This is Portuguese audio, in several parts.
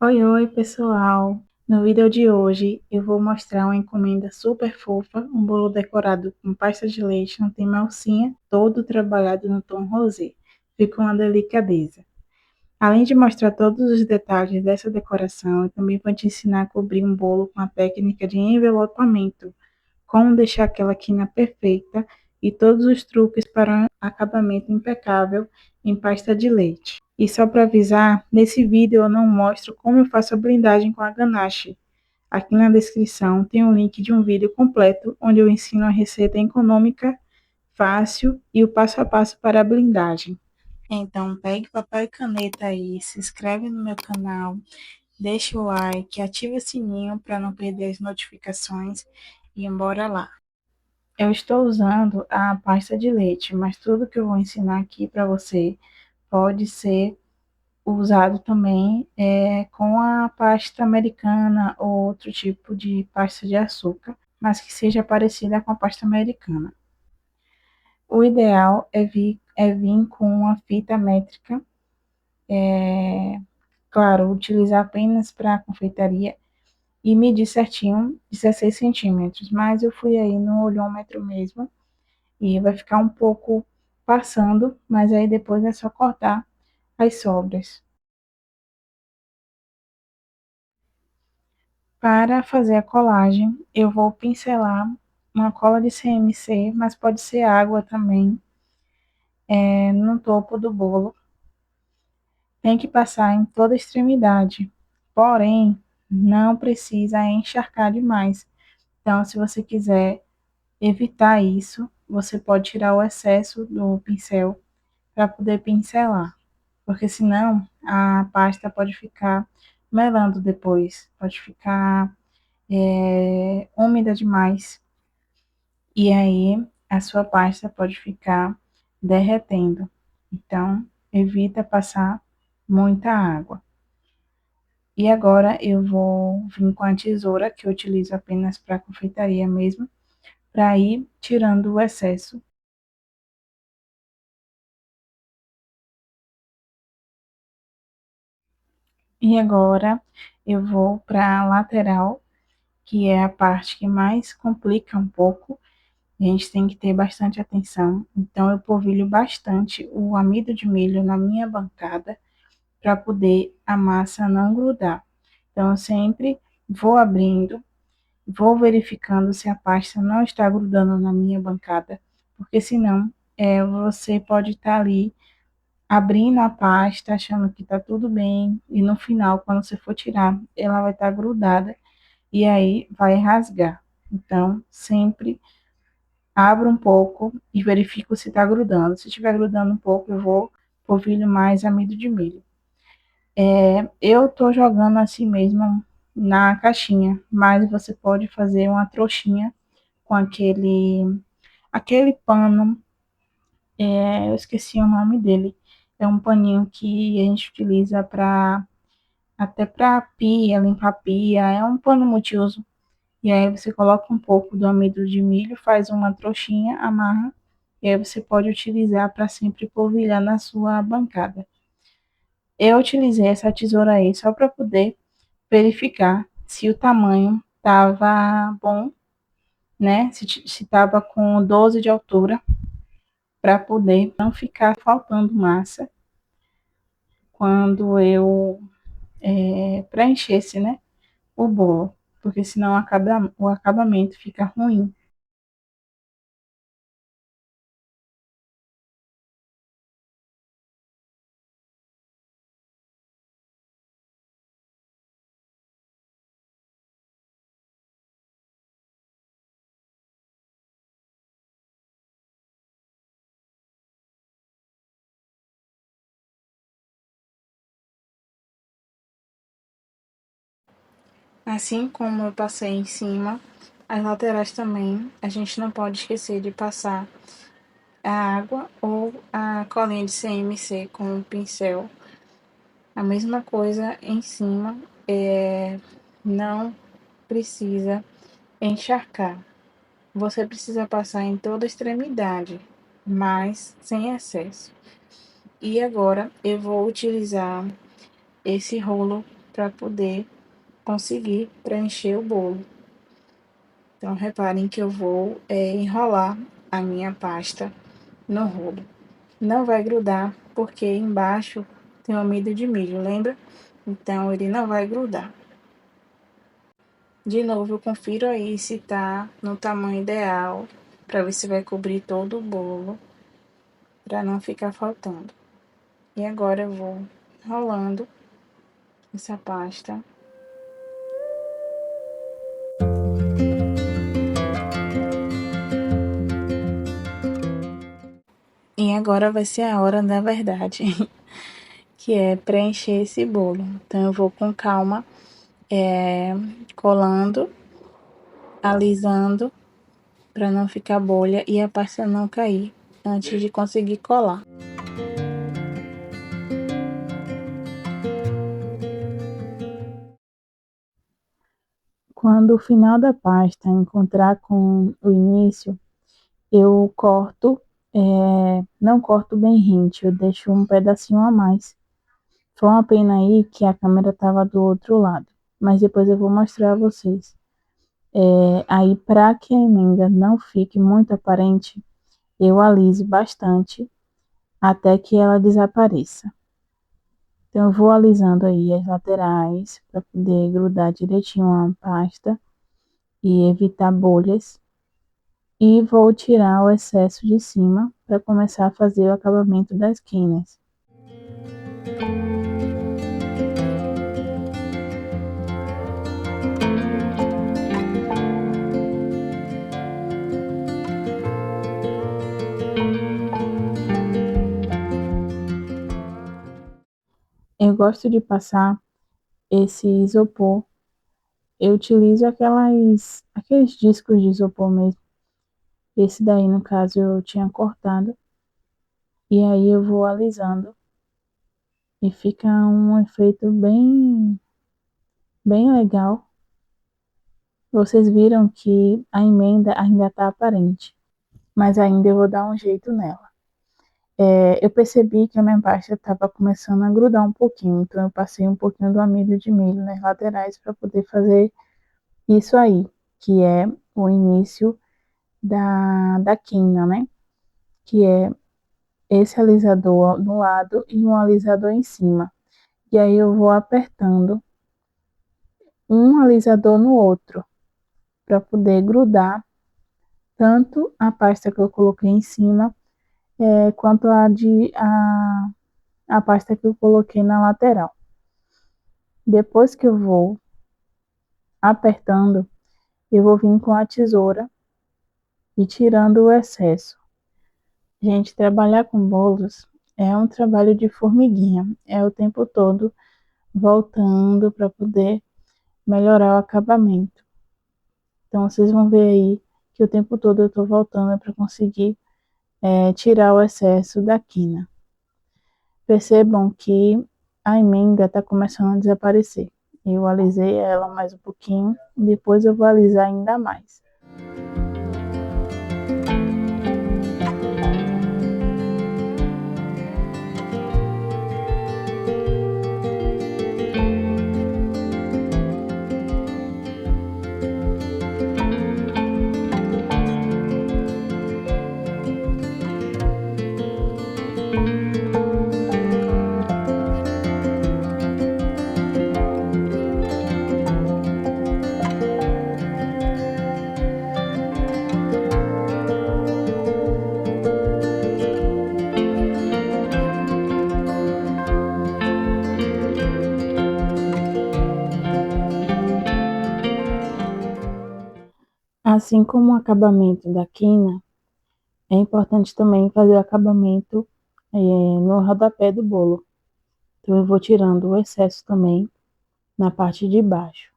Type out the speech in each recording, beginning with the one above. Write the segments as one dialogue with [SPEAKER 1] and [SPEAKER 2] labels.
[SPEAKER 1] Oi, pessoal! No vídeo de hoje eu vou mostrar uma encomenda super fofa, um bolo decorado com pasta de leite no tema alcinha, todo trabalhado no tom rosé. Fica uma delicadeza. Além de mostrar todos os detalhes dessa decoração, eu também vou te ensinar a cobrir um bolo com a técnica de envelopamento, como deixar aquela quina perfeita e todos os truques para um acabamento impecável em pasta de leite. E só para avisar, nesse vídeo eu não mostro como eu faço a blindagem com a ganache. Aqui na descrição tem um link de um vídeo completo onde eu ensino a receita econômica, fácil e o passo a passo para a blindagem. Então pegue papel e caneta aí, se inscreve no meu canal, deixa o like, ativa o sininho para não perder as notificações e embora lá. Eu estou usando a pasta de leite, mas tudo que eu vou ensinar aqui para você pode ser usado também com a pasta americana ou outro tipo de pasta de açúcar, mas que seja parecida com a pasta americana. O ideal é vir com uma fita métrica, claro, utilizar apenas para confeitaria e medir certinho 16 centímetros, mas eu fui aí no olhômetro mesmo e vai ficar um pouco passando, mas aí depois é só cortar as sobras. Para fazer a colagem, eu vou pincelar uma cola de CMC, mas pode ser água também, no topo do bolo. Tem que passar em toda a extremidade, porém, não precisa encharcar demais. Então, se você quiser evitar isso, você pode tirar o excesso do pincel para poder pincelar, porque senão a pasta pode ficar melando depois, pode ficar úmida demais. E aí a sua pasta pode ficar derretendo. Então, evita passar muita água. E agora eu vou vir com a tesoura, que eu utilizo apenas para confeitaria mesmo, para ir tirando o excesso. E agora eu vou para a lateral, que é a parte que mais complica um pouco. A gente tem que ter bastante atenção. Então, eu polvilho bastante o amido de milho na minha bancada para poder a massa não grudar. Então, eu sempre vou abrindo, vou verificando se a pasta não está grudando na minha bancada, porque senão você pode estar ali abrindo a pasta, achando que está tudo bem, e no final, quando você for tirar, ela vai estar grudada e aí vai rasgar. Então, sempre abro um pouco e verifico se está grudando. Se estiver grudando um pouco, eu vou polvilho mais amido de milho. Eu tô jogando assim mesmo na caixinha, mas você pode fazer uma trouxinha com aquele pano, eu esqueci o nome dele. É um paninho que a gente utiliza para até para pia, limpar pia, é um pano multiuso. E aí você coloca um pouco do amido de milho, faz uma trouxinha, amarra, e aí você pode utilizar para sempre polvilhar na sua bancada. Eu utilizei essa tesoura aí só para poder verificar se o tamanho estava bom, né? Se estava com 12 de altura, para poder não ficar faltando massa quando eu preenchesse, né, o bolo, porque senão o acabamento fica ruim. Assim como eu passei em cima, as laterais também, a gente não pode esquecer de passar a água ou a colinha de CMC com o pincel. A mesma coisa em cima, não precisa encharcar. Você precisa passar em toda a extremidade, mas sem excesso. E agora eu vou utilizar esse rolo para poder conseguir preencher o bolo. Então, reparem que eu vou enrolar a minha pasta no rolo. Não vai grudar, porque embaixo tem o amido de milho, lembra? Então, ele não vai grudar. De novo, eu confiro aí se tá no tamanho ideal, para ver se vai cobrir todo o bolo, para não ficar faltando. E agora eu vou enrolando essa pasta. E agora vai ser a hora da verdade, que é preencher esse bolo. Então, eu vou com calma, colando, alisando, para não ficar bolha e a pasta não cair antes de conseguir colar. Quando o final da pasta encontrar com o início, eu corto, não corto bem rente, eu deixo um pedacinho a mais. Foi uma pena aí que a câmera estava do outro lado, mas depois eu vou mostrar a vocês. Aí, para que a emenda não fique muito aparente, eu aliso bastante até que ela desapareça. Então, eu vou alisando aí as laterais para poder grudar direitinho a pasta e evitar bolhas. E vou tirar o excesso de cima para começar a fazer o acabamento das quinas. Eu gosto de passar esse isopor. Eu utilizo aqueles discos de isopor mesmo. Esse daí, no caso, eu tinha cortado. E aí eu vou alisando. E fica um efeito bem legal. Vocês viram que a emenda ainda está aparente, mas ainda eu vou dar um jeito nela. Eu percebi que a minha pasta estava começando a grudar um pouquinho, então eu passei um pouquinho do amido de milho nas laterais para poder fazer isso aí, que é o início da quina, né? Que é esse alisador no lado e um alisador em cima. E aí eu vou apertando um alisador no outro para poder grudar tanto a pasta que eu coloquei em cima quanto a pasta que eu coloquei na lateral. Depois que eu vou apertando, eu vou vir com a tesoura e tirando o excesso. Gente, trabalhar com bolos é um trabalho de formiguinha, é o tempo todo voltando para poder melhorar o acabamento. Então, vocês vão ver aí que o tempo todo eu estou voltando para conseguir tirar o excesso da quina. Percebam que a emenda está começando a desaparecer. Eu alisei ela mais um pouquinho, depois eu vou alisar ainda mais. Assim como o acabamento da quina, é importante também fazer o acabamento no rodapé do bolo. Então, eu vou tirando o excesso também na parte de baixo.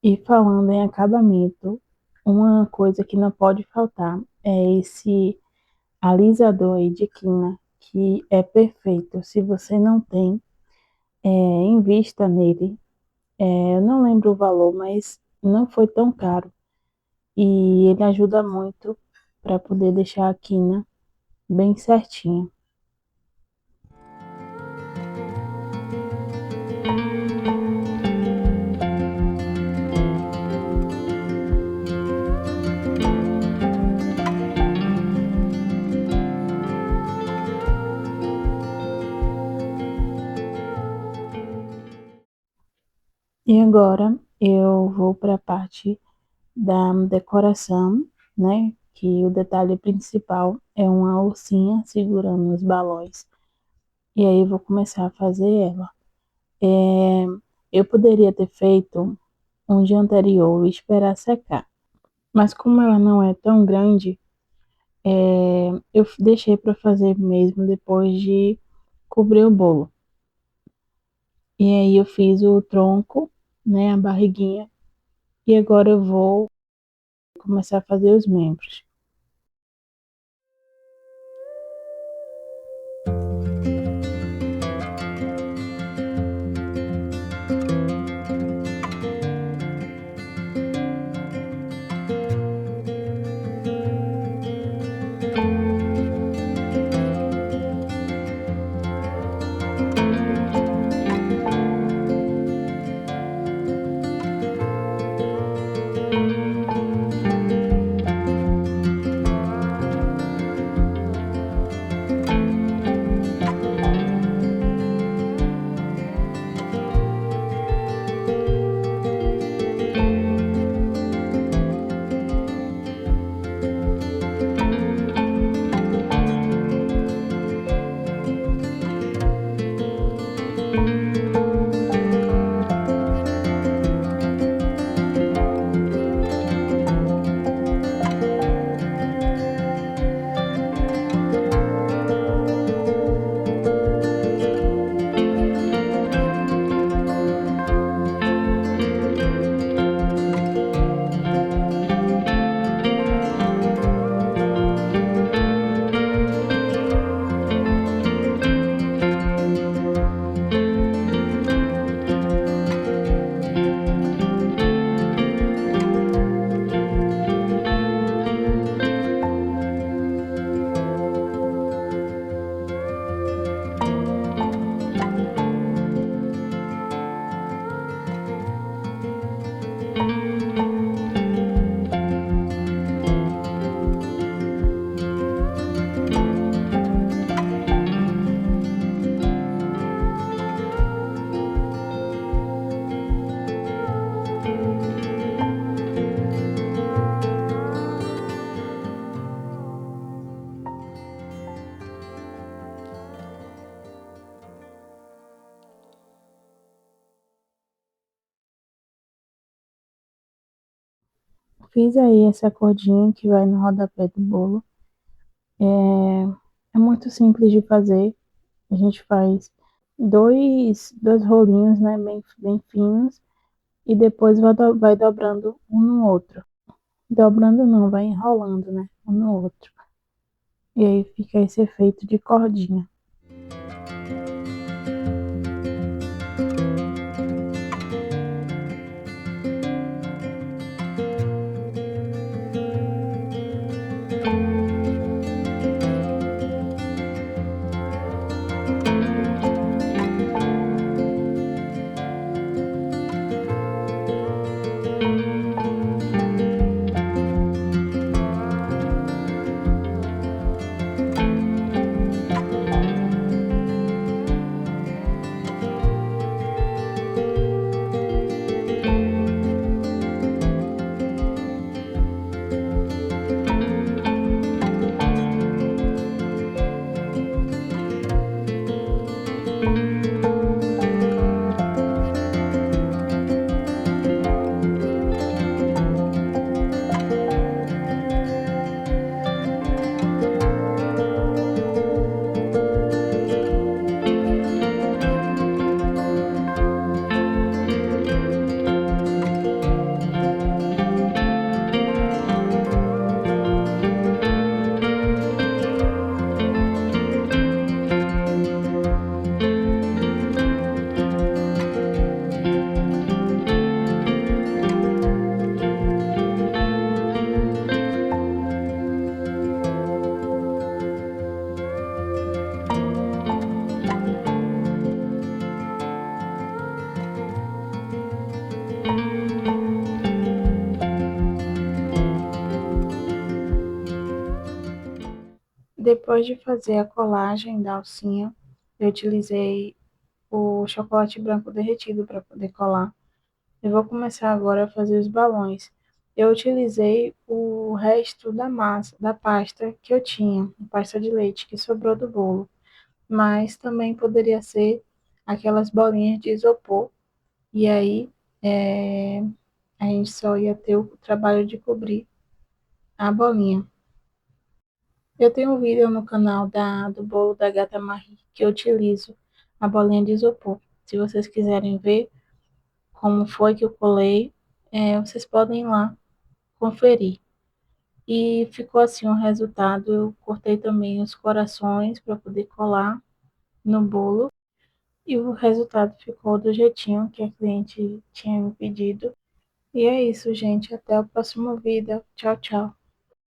[SPEAKER 1] E falando em acabamento, uma coisa que não pode faltar é esse alisador aí de quina, que é perfeito. Se você não tem, invista nele. Eu não lembro o valor, mas não foi tão caro. E ele ajuda muito para poder deixar a quina bem certinha. E agora eu vou para a parte da decoração, né? Que o detalhe principal é uma alcinha segurando os balões. E aí eu vou começar a fazer ela. É, eu poderia ter feito um dia anterior e esperar secar. Mas como ela não é tão grande, eu deixei para fazer mesmo depois de cobrir o bolo. E aí eu fiz o tronco, né, a barriguinha, e agora eu vou começar a fazer os membros. Fiz aí essa cordinha que vai no rodapé do bolo. É muito simples de fazer. A gente faz dois rolinhos, né, bem finos, e depois vai dobrando um no outro. Dobrando não, vai enrolando, né, um no outro. E aí fica esse efeito de cordinha. Depois de fazer a colagem da alcinha, eu utilizei o chocolate branco derretido para poder colar. Eu vou começar agora a fazer os balões. Eu utilizei o resto da massa, da pasta que eu tinha, pasta de leite que sobrou do bolo, mas também poderia ser aquelas bolinhas de isopor. E aí, a gente só ia ter o trabalho de cobrir a bolinha. Eu tenho um vídeo no canal do bolo da Gata Marie que eu utilizo a bolinha de isopor. Se vocês quiserem ver como foi que eu colei, vocês podem ir lá conferir. E ficou assim o resultado. Eu cortei também os corações para poder colar no bolo. E o resultado ficou do jeitinho que a cliente tinha me pedido. E é isso, gente. Até o próximo vídeo. Tchau, tchau.